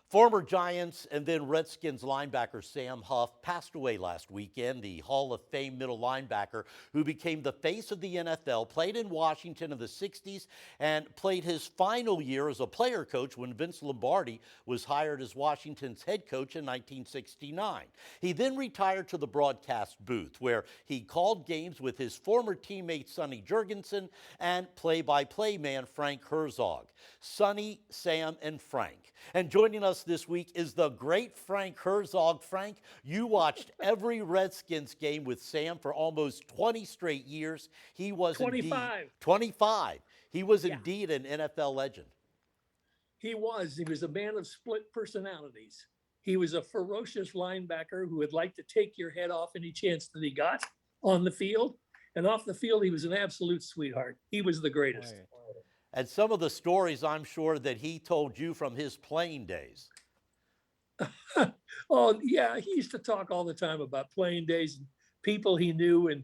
Former Giants and then Redskins linebacker Sam Huff passed away last weekend. The Hall of Fame middle linebacker who became the face of the NFL, played in Washington in the 60s and played his final year as a player coach when Vince Lombardi was hired as Washington's head coach in 1969. He then retired to the broadcast booth where he called games with his former teammate Sonny Jurgensen and play-by-play man Frank Herzog. Sonny, Sam, and Frank. And joining us this week is the great Frank Herzog. Frank, you watched every Redskins game with Sam for almost 20 straight years. He was 25. 25. He was Yeah, indeed an NFL legend. he was. He was a man of split personalities. He was a ferocious linebacker who would like to take your head off any chance that he got on the field. And off the field, he was an absolute sweetheart. He was the greatest. Right. And some of the stories I'm sure that he told you from his playing days. Oh, yeah. He used to talk all the time about playing days and people he knew and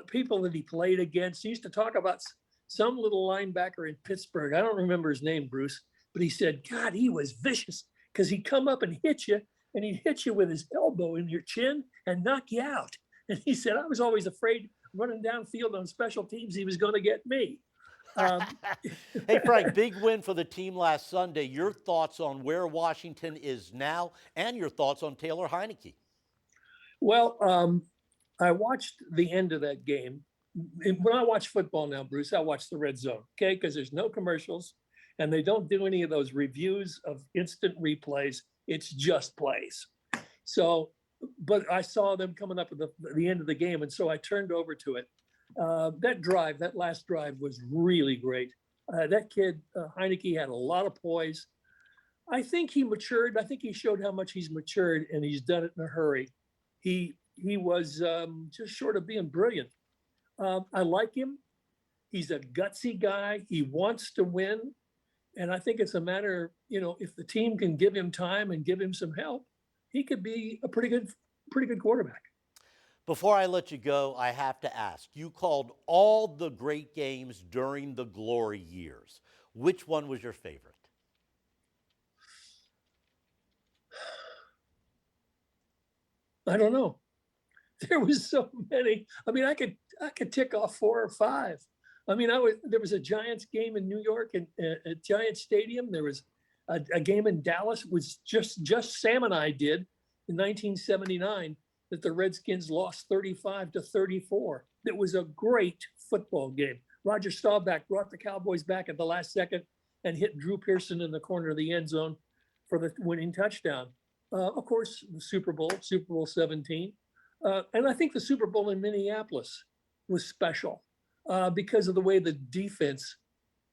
people that he played against. He used to talk about some little linebacker in Pittsburgh. I don't remember his name, Bruce, but he said, God, he was vicious because he'd come up and hit you, and he'd hit you with his elbow in your chin and knock you out. And he said, I was always afraid running downfield on special teams he was going to get me. Um, Hey, Frank, big win for the team last Sunday. Your thoughts on where Washington is now and your thoughts on Taylor Heinecke. well, I watched the end of that game. When I watch football now, Bruce, I watch the red zone, okay? Because there's no commercials and they don't do any of those reviews of instant replays. It's just plays. So, but I saw them coming up at the end of the game. And so I turned over to it. That last drive was really great. That kid, Heineke, had a lot of poise. I think he matured. I think he showed how much he's matured, and he's done it in a hurry. He was just short of being brilliant. I like him. He's a gutsy guy. He wants to win, and I think it's a matter, if the team can give him time and give him some help, he could be a pretty good quarterback. Before I let you go, I have to ask, you called all the great games during the glory years. Which one was your favorite? I don't know. There was so many. I mean, I could tick off four or five. I mean, there was a Giants game in New York at Giants Stadium. There was a game in Dallas, which just Sam and I did in 1979, that the Redskins lost 35-34. It was a great football game. Roger Staubach brought the Cowboys back at the last second and hit Drew Pearson in the corner of the end zone for the winning touchdown. Of course, the Super Bowl 17. And I think the Super Bowl in Minneapolis was special because of the way the defense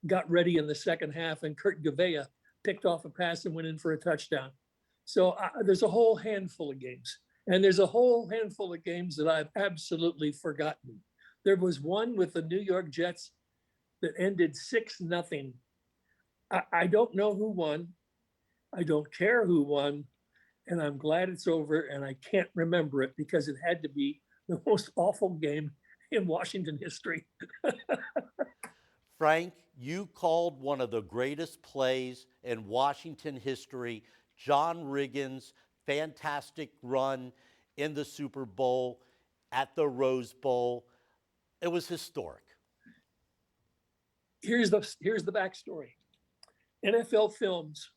got ready in the second half, and Kurt Gavea picked off a pass and went in for a touchdown. So there's a whole handful of games, and there's a whole handful of games that I've absolutely forgotten. There was one with the New York Jets that ended 6-0. I don't know who won. I don't care who won, and I'm glad it's over, and I can't remember it because it had to be the most awful game in Washington history. Frank, you called one of the greatest plays in Washington history, John Riggins' fantastic run in the Super Bowl, at the Rose Bowl. It was historic. Here's the backstory. NFL Films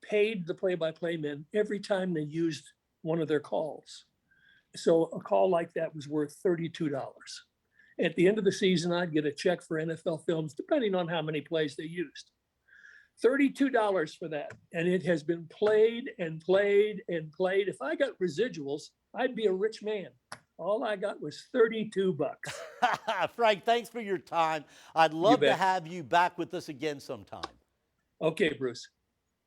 paid the play-by-play men every time they used one of their calls. So a call like that was worth $32. At the end of the season, I'd get a check for NFL Films, depending on how many plays they used. $32 for that. And it has been played and played and played. If I got residuals, I'd be a rich man. All I got was 32 bucks. Frank, thanks for your time. I'd You love to bet. have you back with us again sometime. Okay, Bruce.